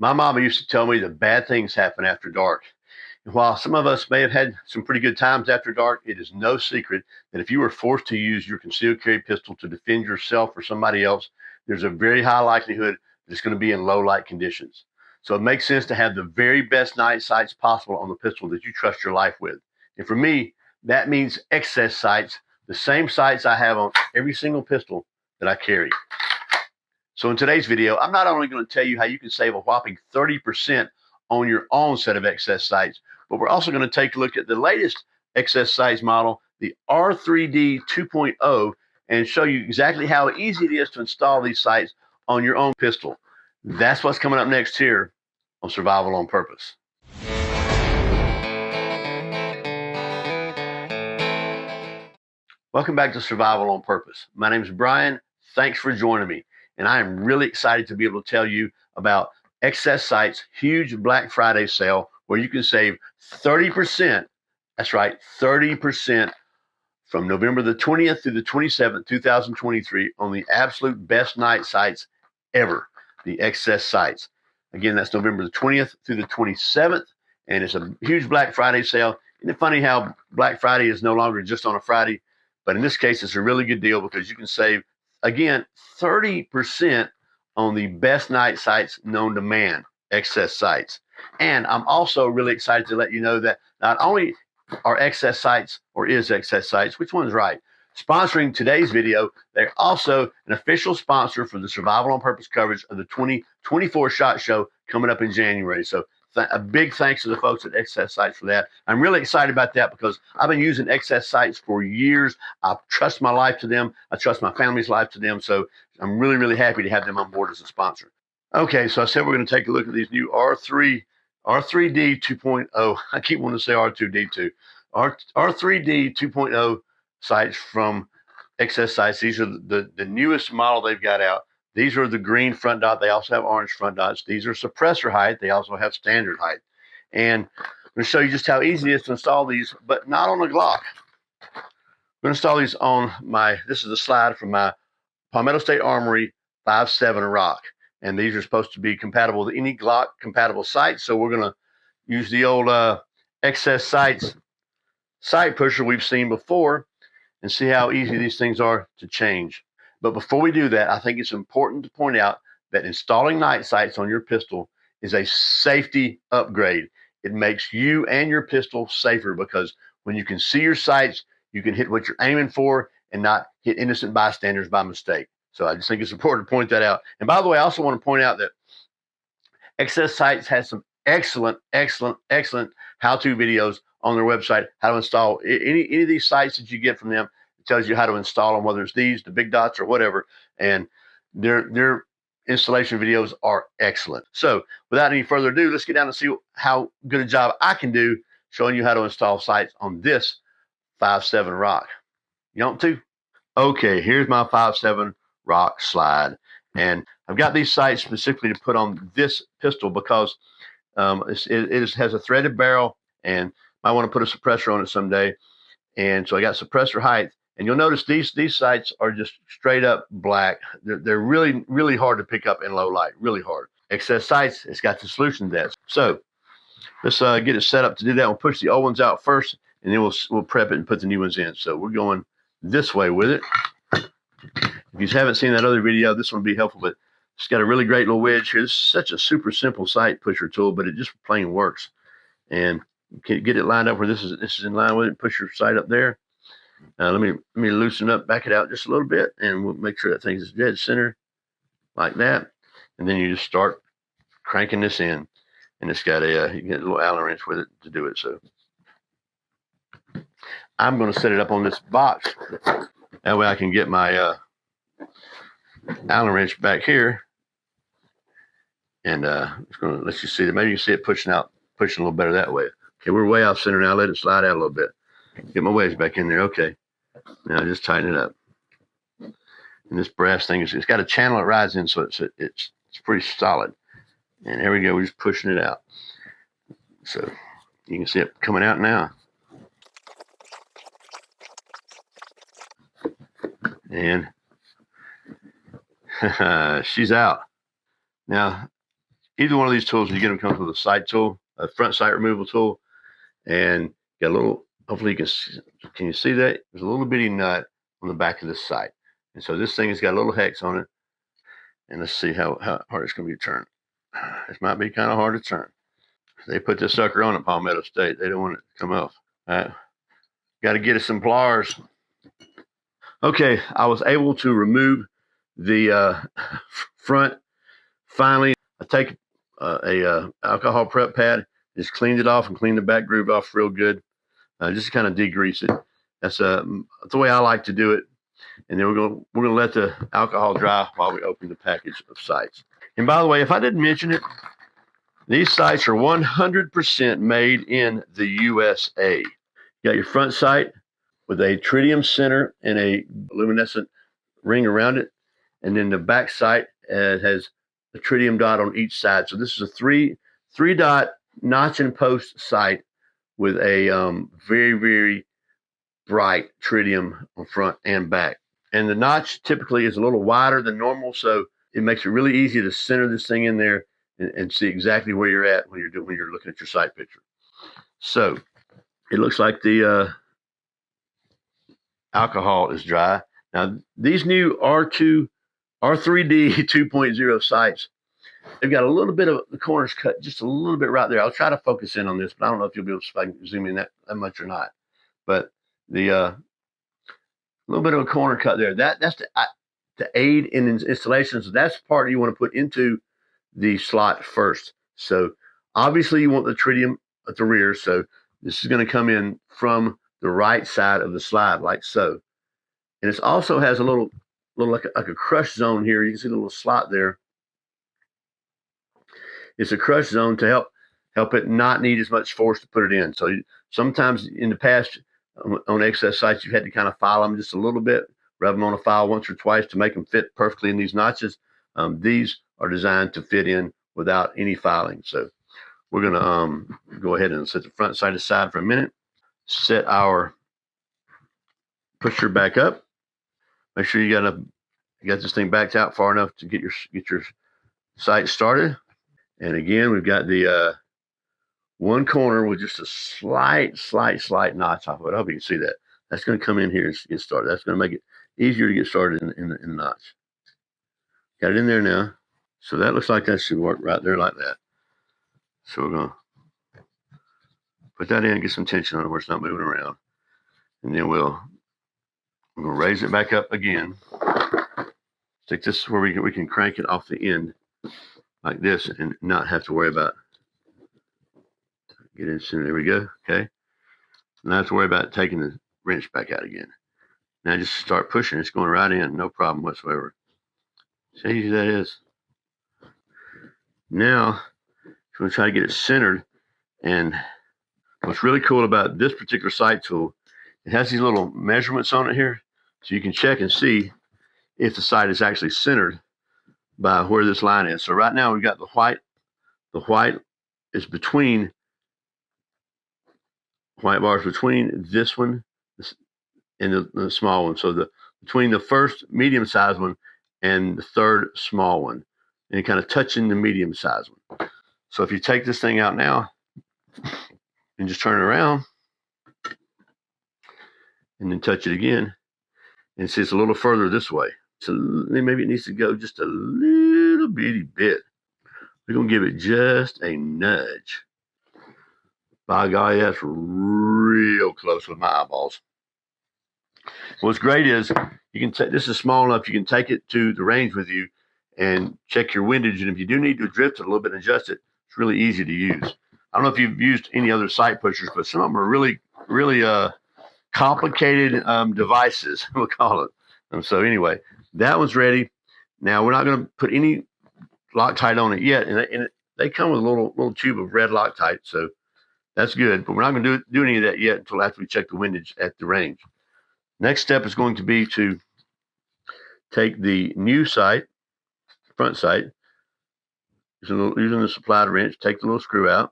My mama used to tell me that bad things happen after dark. And while some of us may have had some pretty good times after dark, it is no secret that if you were forced to use your concealed carry pistol to defend yourself or somebody else, there's a very high likelihood that it's going to be in low light conditions. So it makes sense to have the very best night sights possible on the pistol that you trust your life with. And for me, that means excess sights, the same sights I have on every single pistol that I carry. So in today's video, I'm not only going to tell you how you can save a whopping 30% on your own set of excess sights, but we're also going to take a look at the latest excess sights model, the R3D 2.0, and show you exactly how easy it is to install these sights on your own pistol. That's what's coming up next here on Survival on Purpose. Welcome back to Survival on Purpose. My name is Brian. Thanks for joining me. And I am really excited to be able to tell you about Excess Sights' huge Black Friday sale where you can save 30%. That's right, 30% from November the 20th through the 27th, 2023 on the absolute best night sights ever, the Excess Sights. Again, that's November the 20th through the 27th, and it's a huge Black Friday sale. Isn't it funny how Black Friday is no longer just on a Friday? But in this case, it's a really good deal because you can save, again, 30% on the best night sights known to man, Excess Sights. And I'm also really excited to let you know that not only are Excess Sights, or is Excess Sights, which one's right, sponsoring today's video, they're also an official sponsor for the Survival on Purpose coverage of the 2024 SHOT Show coming up in January. So a big thanks to the folks at Excess Sights for that. I'm really excited about that because I've been using Excess Sights for years. I trust my life to them. I trust my family's life to them. So I'm really, really happy to have them on board as a sponsor. Okay, so I said we're going to take a look at these new R3D 2.0. I keep wanting to say R2D2. R3D 2.0 sights from Excess Sights. These are the newest model they've got out. These are the green front dot. They also have orange front dots. These are suppressor height. They also have standard height. And I'm going to show you just how easy it is to install these, but not on a Glock. I'm going to install these on this is a slide from my Palmetto State Armory 5.7 Rock. And these are supposed to be compatible with any Glock compatible sight. So we're going to use the old Excess Sights sight pusher we've seen before and see how easy these things are to change. But before we do that, I think it's important to point out that installing night sights on your pistol is a safety upgrade. It makes you and your pistol safer because when you can see your sights, you can hit what you're aiming for and not hit innocent bystanders by mistake. So I just think it's important to point that out. And by the way, I also want to point out that Excess Sights has some excellent how-to videos on their website, how to install any of these sights that you get from them. It tells you how to install them, whether it's these, the big dots, or whatever. And their installation videos are excellent. So without any further ado, let's get down and see how good a job I can do showing you how to install sights on this 5.7 Rock. You want to? Okay, here's my 5.7 Rock slide. And I've got these sights specifically to put on this pistol because it has a threaded barrel and I want to put a suppressor on it someday. And so I got suppressor height. And you'll notice these sights are just straight up black. They're really, really hard to pick up in low light, really hard. Excess Sights, it's got the solution to that. So let's get it set up to do that. We'll push the old ones out first, and then we'll prep it and put the new ones in. So we're going this way with it. If you haven't seen that other video, this one will be helpful, but it's got a really great little wedge here. This is such a super simple sight pusher tool, but it just plain works. And you can get it lined up where this is in line with it. Push your sight up there. Let me loosen up, back it out just a little bit, and we'll make sure that thing is dead center like that. And then you just start cranking this in, and it's got you get a little Allen wrench with it to do it. So I'm going to set it up on this box. That way I can get my Allen wrench back here, and it's going to let you see that. Maybe you can see it pushing a little better that way. Okay, we're way off center now. Let it slide out a little bit. Get my wedge back in there. Okay, now just tighten it up. And this brass thing it's got a channel it rides in, so it's pretty solid. And there we go. We're just pushing it out. So you can see it coming out now. And she's out. Now, either one of these tools, when you get them, comes with a sight tool, a front sight removal tool, and got a little, hopefully can you see that? There's a little bitty nut on the back of this sight. And so this thing has got a little hex on it. And let's see how hard it's going to be to turn. This might be kind of hard to turn. They put this sucker on at Palmetto State. They don't want it to come off. Got to get us some pliers. Okay, I was able to remove the front. Finally, I take a alcohol prep pad, just cleaned it off and cleaned the back groove off real good, just to kind of degrease it. That's the way I like to do it. And then we're gonna let the alcohol dry while we open the package of sights. And by the way, if I didn't mention it, these sights are 100% made in the USA. You got your front sight with a tritium center and a luminescent ring around it, and then the back sight has a tritium dot on each side. So this is a three dot notch and post sight with a very, very bright tritium on front and back. And the notch typically is a little wider than normal, so it makes it really easy to center this thing in there and see exactly where you're at when you're looking at your sight picture. So it looks like the alcohol is dry. Now these new R3D 2.0 sights, they've got a little bit of the corners cut just a little bit right there. I'll try to focus in on this, but I don't know if you'll be able to zoom in that much or not. But the little bit of a corner cut there. That's to aid in installation. So that's the part you want to put into the slot first. So obviously you want the tritium at the rear. So this is going to come in from the right side of the slide like so. And it also has a little like a crush zone here. You can see the little slot there. It's a crush zone to help it not need as much force to put it in. So sometimes in the past, on excess sights, you've had to kind of file them just a little bit, rub them on a file once or twice to make them fit perfectly in these notches. These are designed to fit in without any filing. So we're going to go ahead and set the front sight aside for a minute, set our pusher back up. Make sure you got this thing backed out far enough to get your sight started. And again, we've got the one corner with just a slight notch off of it. I hope you can see that. That's going to come in here and get started. That's going to make it easier to get started in the notch. Got it in there now. So that looks like that should work right there like that. So we're going to put that in, get some tension on it where it's not moving around. And then we're going to raise it back up again. Stick this where we can crank it off the end like this and not have to worry about get in center. There we go. Okay. Not have to worry about taking the wrench back out again. Now just start pushing. It's going right in. No problem whatsoever. See how easy that is. Now, I'm going to try to get it centered. And what's really cool about this particular sight tool, it has these little measurements on it here. So you can check and see if the sight is actually centered by where this line is. So right now we've got the white. The white is between white bars between this one and the small one. So between the first medium sized one and the third small one, and kind of touching the medium sized one. So if you take this thing out now and just turn it around and then touch it again, and see it's a little further this way. So maybe it needs to go just a little bitty bit. We're going to give it just a nudge. By golly, that's real close with my eyeballs. What's great is you can take this is small enough you can take it to the range with you and check your windage. And if you do need to drift it a little bit and adjust it, it's really easy to use. I don't know if you've used any other sight pushers, but some of them are really complicated devices, we'll call it. So anyway, that one's ready. Now we're not going to put any Loctite on it yet, and they come with a little tube of red Loctite, so that's good. But we're not going to do any of that yet until after we check the windage at the range. Next step is going to be to take the new sight, front sight, using the supplied wrench, take the little screw out,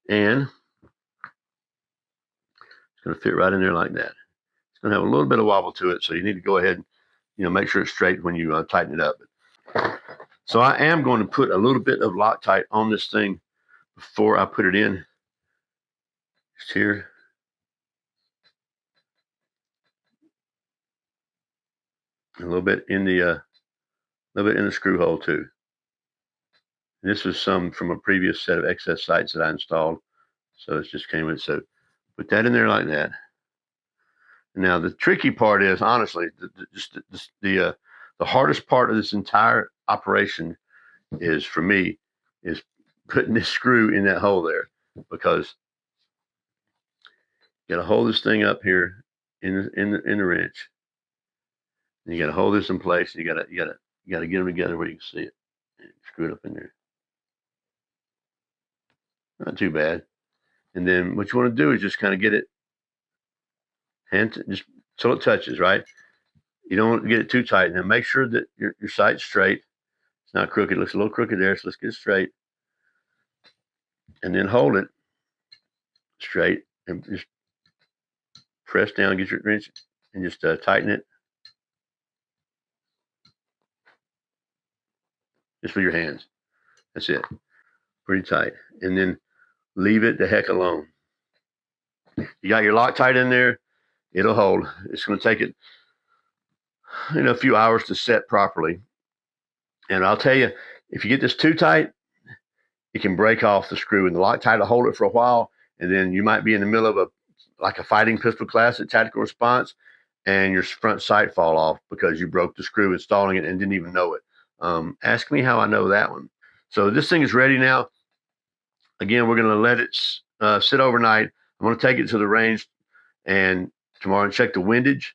and it's going to fit right in there like that. It's going to have a little bit of wobble to it, so you need to go ahead and make sure it's straight when you tighten it up. So I am going to put a little bit of Loctite on this thing before I put it in. Just here. A little bit in the screw hole too. And this was some from a previous set of excess sights that I installed. So it just came with. So put that in there like that. Now the tricky part is, honestly, the hardest part of this entire operation is, for me, is putting this screw in that hole there, because you got to hold this thing up here in the wrench, and you got to hold this in place, and you got to get them together where you can see it, and screw it up in there. Not too bad. And then what you want to do is just kind of get it just so it touches, right? You don't want to get it too tight. Now make sure that your sight's straight. It's not crooked. It looks a little crooked there, so let's get it straight. And then hold it straight and just press down, get your wrench, and just tighten it. Just with your hands. That's it. Pretty tight. And then leave it the heck alone. You got your Loctite in there. It'll hold. It's going to take it a few hours to set properly. And I'll tell you, if you get this too tight, it can break off the screw, and the Loctite will hold it for a while, and then you might be in the middle of a fighting pistol class at Tactical Response, and your front sight fall off because you broke the screw installing it and didn't even know it. Ask me how I know that one. So this thing is ready now. Again, we're going to let it sit overnight. I'm going to take it to the range and tomorrow and check the windage.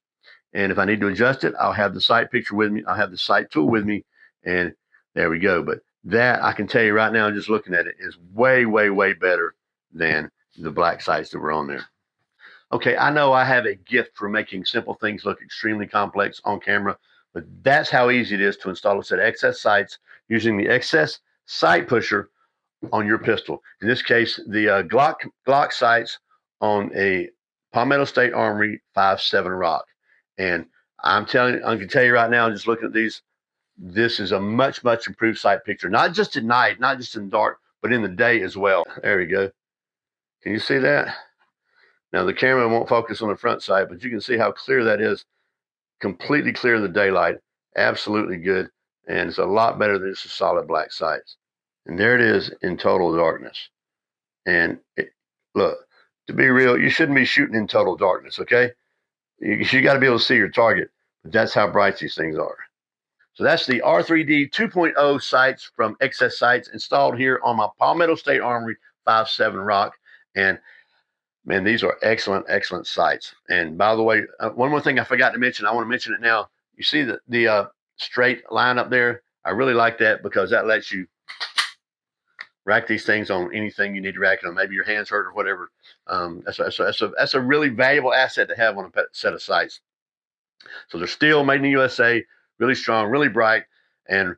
And if I need to adjust it, I'll have the sight picture with me. I'll have the sight tool with me, and there we go. But that, I can tell you right now, just looking at it, is way, way, way better than the black sights that were on there. Okay, I know I have a gift for making simple things look extremely complex on camera, but that's how easy it is to install a set of excess sights using the excess sight pusher on your pistol. In this case, the Glock sights on a Palmetto State Armory 5.7 Rock. And I can tell you right now, just looking at these, this is a much, much improved sight picture. Not just at night, not just in the dark, but in the day as well. There we go. Can you see that? Now the camera won't focus on the front sight, but you can see how clear that is. Completely clear in the daylight. Absolutely good. And it's a lot better than just a solid black sights. And there it is in total darkness. And look, to be real, you shouldn't be shooting in total darkness, okay? You got to be able to see your target, but that's how bright these things are. So that's the R3D 2.0 sights from Excess Sights installed here on my Palmetto State Armory 5.7 Rock. And man, these are excellent, excellent sights. And by the way, one more thing I forgot to mention, I want to mention it now. You see the straight line up there? I really like that because that lets you rack these things on anything you need to rack it on. Maybe your hands hurt or whatever. That's a really valuable asset to have on a set of sights. So they're steel, made in the USA, really strong, really bright, and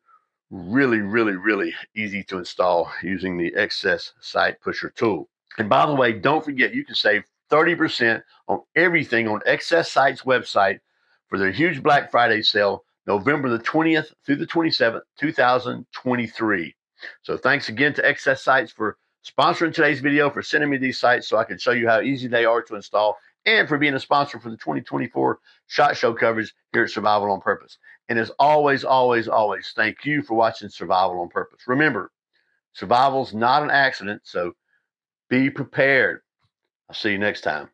really, really, really easy to install using the Excess Sight Pusher tool. And by the way, don't forget, you can save 30% on everything on Excess Sights website for their huge Black Friday sale, November the 20th through the 27th, 2023. So thanks again to Excess Sights for sponsoring today's video, for sending me these sights so I can show you how easy they are to install, and for being a sponsor for the 2024 SHOT Show coverage here at Survival on Purpose. And as always, always, always, thank you for watching Survival on Purpose. Remember, survival's not an accident, so be prepared. I'll see you next time.